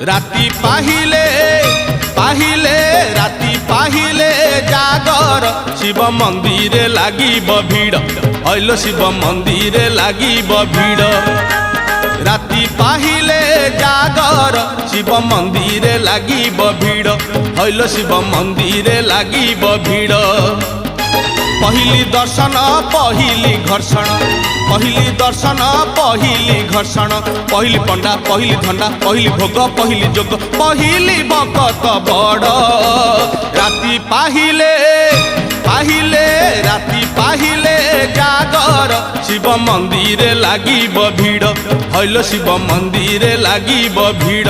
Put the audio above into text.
राति पाहिले पाहिले राति पाहिले जागर शिव मंदिर लागिब भीड़ हईल शिव मंदिर लागिब भीड़ राति पाहिले जागर शिव मंदिर लागिब भीड़ हईल शिव मंदिर लागिब भीड़ पहली दर्शन पहली घर्षण पहली दर्शन पहली घर्षण पहली पंडा पहली धंडा पहली भोग पहली जोग पहली भगत बड़ राति पाहिले पाहिले राति पाहिले जागर शिव मंदिर लागिब भीड़ हईल शिव मंदिर लागिब भीड़।